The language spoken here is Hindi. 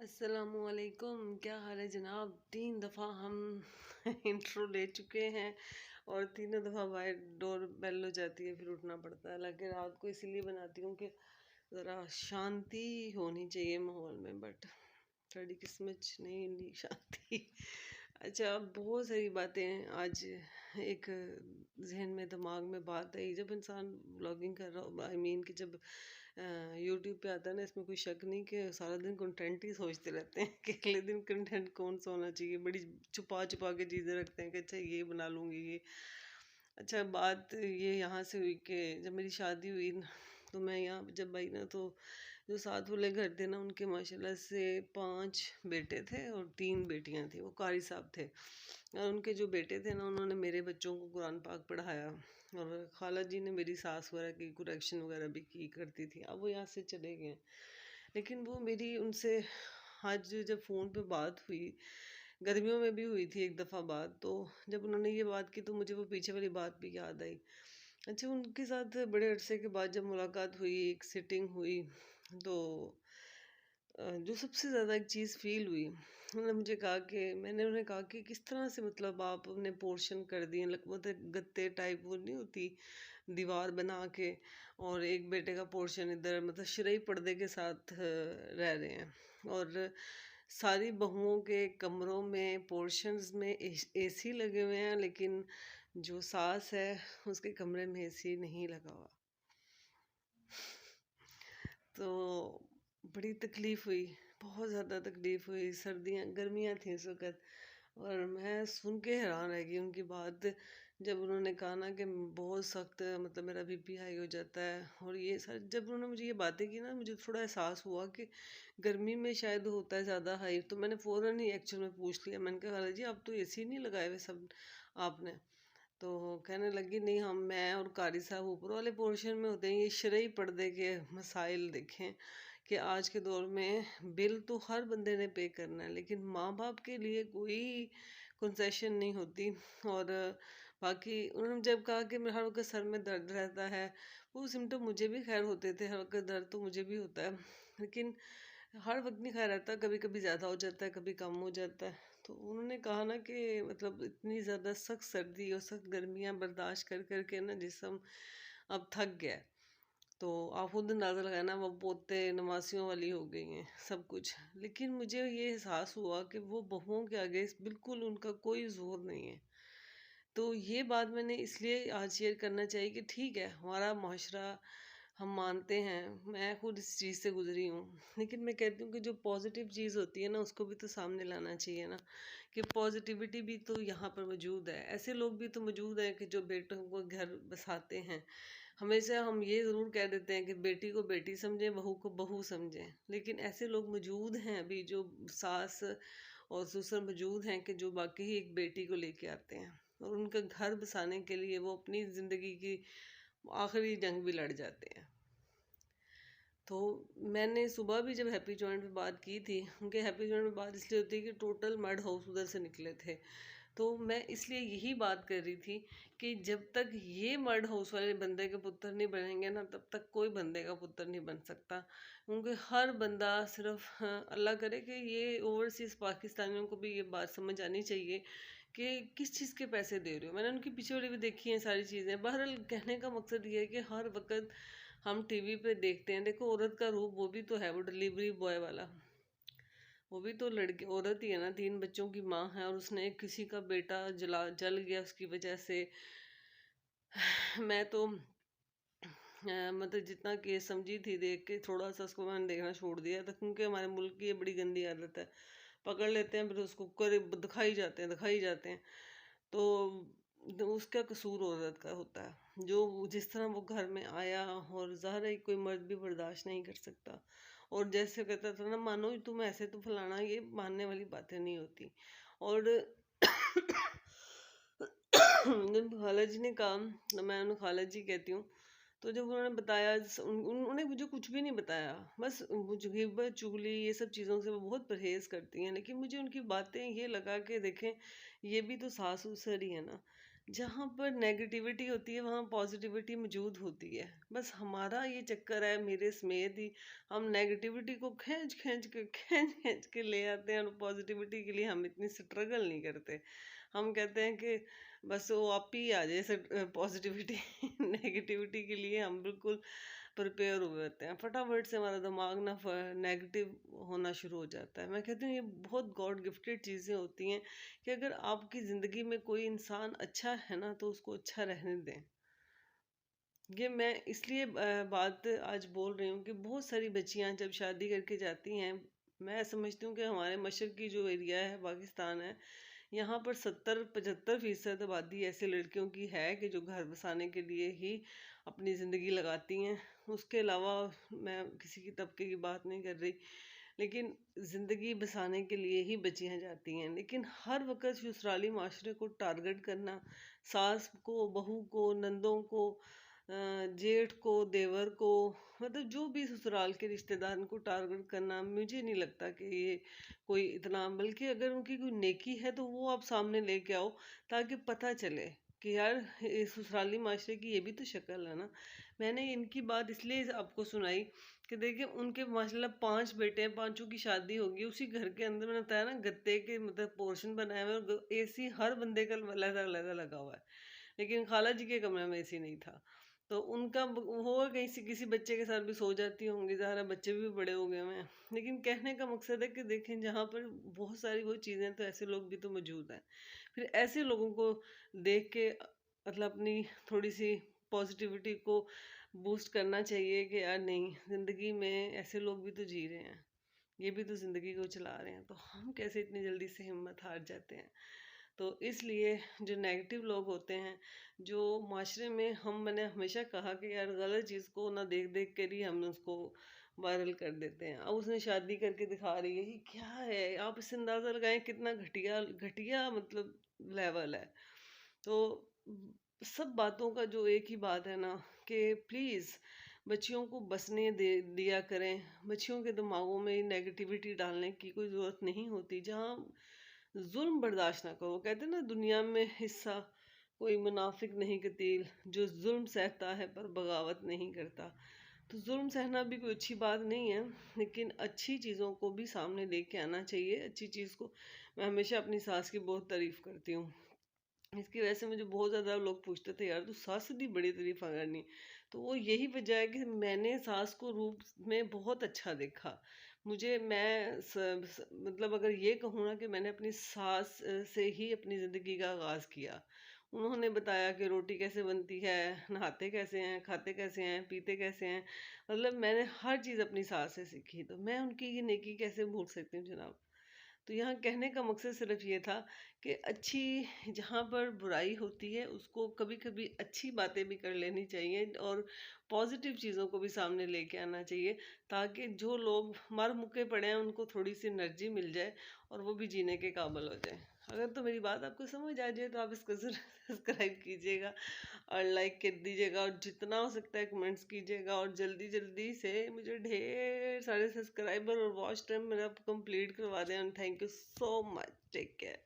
अस्सलामुअलैकुम, क्या हाल है जनाब। 3 दफ़ा हम इंट्रो ले चुके हैं और तीनों दफ़ा बाहर डोर बेल हो जाती है, फिर उठना पड़ता है। हालांकि रात को इसीलिए बनाती हूँ कि ज़रा शांति होनी चाहिए माहौल में, बट थोड़ी किस्मत नहीं नहीं शांति। अच्छा, बहुत सारी बातें आज एक जहन में दिमाग में बात आई जब इंसान ब्लॉगिंग कर रहा हो। आई मीन कि जब यूट्यूब पे आता है ना, इसमें कोई शक नहीं कि सारा दिन कंटेंट ही सोचते रहते हैं कि अगले दिन कंटेंट कौन सा होना चाहिए। बड़ी छुपा छुपा के चीज़ें रखते हैं कि अच्छा ये बना लूँगी ये। अच्छा, बात ये यहाँ से हुई कि जब मेरी शादी हुई ना, तो मैं यहाँ जब आई ना, तो जो साथ वाले घर थे ना, उनके माशाल्लाह से 5 बेटे थे और 3 बेटियां थी। वो कारी साहब थे और उनके जो बेटे थे ना, उन्होंने मेरे बच्चों को कुरान पाक पढ़ाया और खाला जी ने मेरी सास वगैरह की कुरेक्शन वगैरह भी की करती थी। अब वो यहाँ से चले गए, लेकिन वो मेरी उनसे आज जब फ़ोन पे बात हुई, गर्मियों में भी हुई थी एक दफ़ा बात, तो जब उन्होंने ये बात की तो मुझे वो पीछे वाली बात भी याद आई। अच्छा, उनके साथ बड़े अरसे के बाद जब मुलाकात हुई, एक सिटिंग हुई, तो जो सबसे ज़्यादा एक चीज़ फ़ील हुई, उन्होंने मुझे कहा कि मैंने उन्हें कहा कि किस तरह से मतलब आपने पोर्शन कर दिए, मतलब गत्ते टाइप वो नहीं होती, दीवार बना के, और एक बेटे का पोर्शन इधर, मतलब शरई पर्दे के साथ रह रहे हैं। और सारी बहुओं के कमरों में पोर्शंस में एसी लगे हुए हैं, लेकिन जो सास है उसके कमरे में एसी नहीं लगा हुआ। तो बड़ी तकलीफ़ हुई, बहुत ज़्यादा तकलीफ़ हुई। सर्दियाँ गर्मियाँ थी उस वक़्त, और मैं सुन के हैरान रह गई उनकी बात। जब उन्होंने कहा ना कि बहुत सख्त मतलब मेरा बीपी हाई हो जाता है, और ये सर जब उन्होंने मुझे ये बातें की ना, मुझे थोड़ा एहसास हुआ कि गर्मी में शायद होता है ज़्यादा हाई। तो मैंने फ़ौरन ही एक्चुअल में पूछ लिया, मैंने कहा खाला जी आप तो एसी नहीं लगाए हुए सब आपने। तो कहने लगी नहीं, हम मैं और कारी साहब ऊपर वाले पोर्शन में होते हैं। ये शरई पर्दे के मसाइल देखें कि आज के दौर में बिल तो हर बंदे ने पे करना है, लेकिन माँ बाप के लिए कोई कंसेशन नहीं होती। और बाकी उन्होंने जब कहा कि मेरे हर वक्त सर में दर्द रहता है, वो सिम्टम मुझे भी खैर होते थे, हर वक्त दर्द तो मुझे भी होता है, लेकिन हर वक्त नहीं खैर रहता, कभी कभी ज़्यादा हो जाता है, कभी कम हो जाता है। तो उन्होंने कहा ना कि मतलब इतनी ज़्यादा सख्त सर्दी और सख्त गर्मियाँ बर्दाश्त कर कर के ना जिस्म अब थक गया है। तो आप खुद अंदाज़ा लगाना, वो पोते नवासियों वाली हो गई हैं सब कुछ। लेकिन मुझे ये एहसास हुआ कि वो बहुओं के आगे बिल्कुल उनका कोई ज़ोर नहीं है। तो ये बात मैंने इसलिए आज शेयर करना चाहिए कि ठीक है, हमारा माशरा हम मानते हैं, मैं खुद इस चीज़ से गुजरी हूँ, लेकिन मैं कहती हूँ कि जो पॉजिटिव चीज़ होती है ना, उसको भी तो सामने लाना चाहिए ना, कि पॉजिटिविटी भी तो यहाँ पर मौजूद है। ऐसे लोग भी तो मौजूद हैं कि जो बेटों को घर बसाते हैं। हमेशा हम ये ज़रूर कह देते हैं कि बेटी को बेटी समझें, बहू को बहू समझें, लेकिन ऐसे लोग मौजूद हैं अभी, जो सास और ससुर मौजूद हैं कि जो बाकी ही एक बेटी को लेके आते हैं, और उनका घर बसाने के लिए वो अपनी ज़िंदगी की आखिरी जंग भी लड़ जाते हैं। तो मैंने सुबह भी जब हैप्पी जॉइंट में बात की थी, उनके हैप्पी जॉइंट में बात इसलिए होती है कि टोटल मड हाउस उधर से निकले थे। तो मैं इसलिए यही बात कर रही थी कि जब तक ये मर्ड हाउस वाले बंदे के पुत्र नहीं बनेंगे ना, तब तक कोई बंदे का पुत्र नहीं बन सकता। क्योंकि हर बंदा सिर्फ अल्लाह करे कि ये ओवरसीज़ पाकिस्तानियों को भी ये बात समझ आनी चाहिए कि किस चीज़ के पैसे दे रहे हो। मैंने उनकी पीछे वाली भी देखी हैं सारी चीज़ें। बहरहाल कहने का मकसद ये है कि हर वक्त हम टीवी पे देखते हैं, देखो औरत का रूप वो भी तो है, वो डिलीवरी बॉय वाला, वो भी तो लड़की औरत ही है ना, 3 बच्चों की माँ है, और उसने किसी का बेटा जल गया उसकी वजह से। मैं तो मतलब जितना केस समझी थी देख के, थोड़ा सा उसको मैंने देखना छोड़ दिया था, क्योंकि हमारे मुल्क की ये बड़ी गंदी आदत है, पकड़ लेते हैं फिर उसको कर दिखाई जाते हैं। तो उसका कसूर औरत का होता है, जो जिस तरह वो घर में आया, और ज़ाहिर है कोई मर्द भी बर्दाश्त नहीं कर सकता। और जैसे कहता था ना, मानो तुम ऐसे तो फलाना, ये मानने वाली बातें नहीं होती। और जब खाला जी ने कहा, तो मैं उन्हें खाला जी कहती हूँ, तो जब उन्होंने बताया, उन्होंने मुझे कुछ भी नहीं बताया, बस मुझे गिबत चुगली ये सब चीज़ों से वो बहुत परहेज़ करती हैं, लेकिन मुझे उनकी बातें ये लगा कि देखें, ये भी तो सास ससुर ही है ना। जहाँ पर नेगेटिविटी होती है वहाँ पॉजिटिविटी मौजूद होती है। बस हमारा ये चक्कर है मेरे समेत ही, हम नेगेटिविटी को खींच खींच के ले आते हैं और पॉजिटिविटी के लिए हम इतनी स्ट्रगल नहीं करते। हम कहते हैं कि बस वो आप ही आ जाए पॉजिटिविटी नेगेटिविटी के लिए हम बिल्कुल प्रिपेयर हुए होते हैं। फटाफट से हमारा दिमाग ना नेगेटिव होना शुरू हो जाता है। मैं कहती हूँ ये बहुत गॉड गिफ्टेड चीज़ें होती हैं कि अगर आपकी ज़िंदगी में कोई इंसान अच्छा है ना तो उसको अच्छा रहने दें। ये मैं इसलिए बात आज बोल रही हूँ कि बहुत सारी बच्चियां जब शादी करके जाती हैं, मैं समझती हूँ कि हमारे मशरक़ की जो एरिया है पाकिस्तान है, यहाँ पर 70-75% आबादी ऐसे लड़कियों की है कि जो घर बसाने के लिए ही अपनी ज़िंदगी लगाती हैं। उसके अलावा मैं किसी की तबके की बात नहीं कर रही, लेकिन ज़िंदगी बसाने के लिए ही बच्चियां जाती हैं। लेकिन हर वक्त ससुराली माशरे को टारगेट करना, सास को, बहू को, नंदों को, जेठ को, देवर को, मतलब जो भी ससुराल के रिश्तेदार को टारगेट करना, मुझे नहीं लगता कि ये कोई इतना, बल्कि अगर उनकी कोई नेकी है तो वो आप सामने लेके आओ ताकि पता चले कि यार ये ससुराली माशरे की ये भी तो शक्ल है ना। मैंने इनकी बात इसलिए आपको सुनाई कि देखिए उनके माशाल्लाह 5 बेटे हैं, पांचों की शादी होगी उसी घर के अंदर। मैंने बताया ना गत्ते के मतलब पोर्शन बनाए हुए और एसी हर बंदे का अलग अलग लगा हुआ है, लेकिन खाला जी के कमरे में एसी नहीं था। तो उनका होगा कहीं से किसी बच्चे के साथ भी सो जाती होंगी, ज़ाहिर है बच्चे भी बड़े हो गए हुए हैं। लेकिन कहने का मकसद है कि देखें जहाँ पर बहुत सारी वो चीज़ें, तो ऐसे लोग भी तो मौजूद हैं। फिर ऐसे लोगों को देख के मतलब अपनी थोड़ी सी पॉजिटिविटी को बूस्ट करना चाहिए कि यार नहीं, ज़िंदगी में ऐसे लोग भी तो जी रहे हैं, ये भी तो ज़िंदगी को चला रहे हैं, तो हम कैसे इतनी जल्दी से हिम्मत हार जाते हैं। तो इसलिए जो नेगेटिव लोग होते हैं, जो माशरे में मैंने हमेशा कहा कि यार गलत चीज़ को ना देख देख कर ही हम उसको वायरल कर देते हैं। अब उसने शादी करके दिखा रही है, ये क्या है, आप इससे अंदाज़ा लगाएं कितना घटिया घटिया मतलब लेवल है। तो सब बातों का जो एक ही बात है ना कि प्लीज़ बच्चियों को बसने दे दिया करें। बच्चियों के दिमागों में नेगेटिविटी डालने की कोई ज़रूरत नहीं होती। जहाँ जुल्म बर्दाश्त ना करो, कहते हैं ना दुनिया में हिस्सा कोई मुनाफिक नहीं कतील, जो जुल्म सहता है पर बगावत नहीं करता। तो जुल्म सहना भी कोई अच्छी बात नहीं है, लेकिन अच्छी चीज़ों को भी सामने लेके आना चाहिए। अच्छी चीज़ को मैं हमेशा अपनी सास की बहुत तारीफ करती हूँ। इसकी वजह से मुझे बहुत ज़्यादा लोग पूछते थे यार तू सास की बड़ी तारीफ करनी। तो वो यही वजह है कि मैंने सास को रूप में बहुत अच्छा देखा। मुझे मैं मतलब अगर ये कहूँ ना कि मैंने अपनी सास से ही अपनी ज़िंदगी का आगाज़ किया। उन्होंने बताया कि रोटी कैसे बनती है, नहाते कैसे हैं, खाते कैसे हैं, पीते कैसे हैं। मतलब मैंने हर चीज़ अपनी सास से सीखी, तो मैं उनकी ये नेकी कैसे भूल सकती हूँ जनाब। तो यहाँ कहने का मकसद सिर्फ ये था कि अच्छी, जहाँ पर बुराई होती है उसको कभी कभी अच्छी बातें भी कर लेनी चाहिए और पॉजिटिव चीज़ों को भी सामने लेके आना चाहिए, ताकि जो लोग मर मुक्के पड़े हैं उनको थोड़ी सी एनर्जी मिल जाए और वो भी जीने के काबिल हो जाए। अगर तो मेरी बात आपको समझ आ जाए तो आप इसको ज़रूर सब्सक्राइब कीजिएगा और लाइक कर दीजिएगा और जितना हो सकता है कमेंट्स कीजिएगा और जल्दी जल्दी से मुझे ढेर सारे सब्सक्राइबर और वॉच टाइम मेरा कंप्लीट करवा दें। Thank you so much, take care.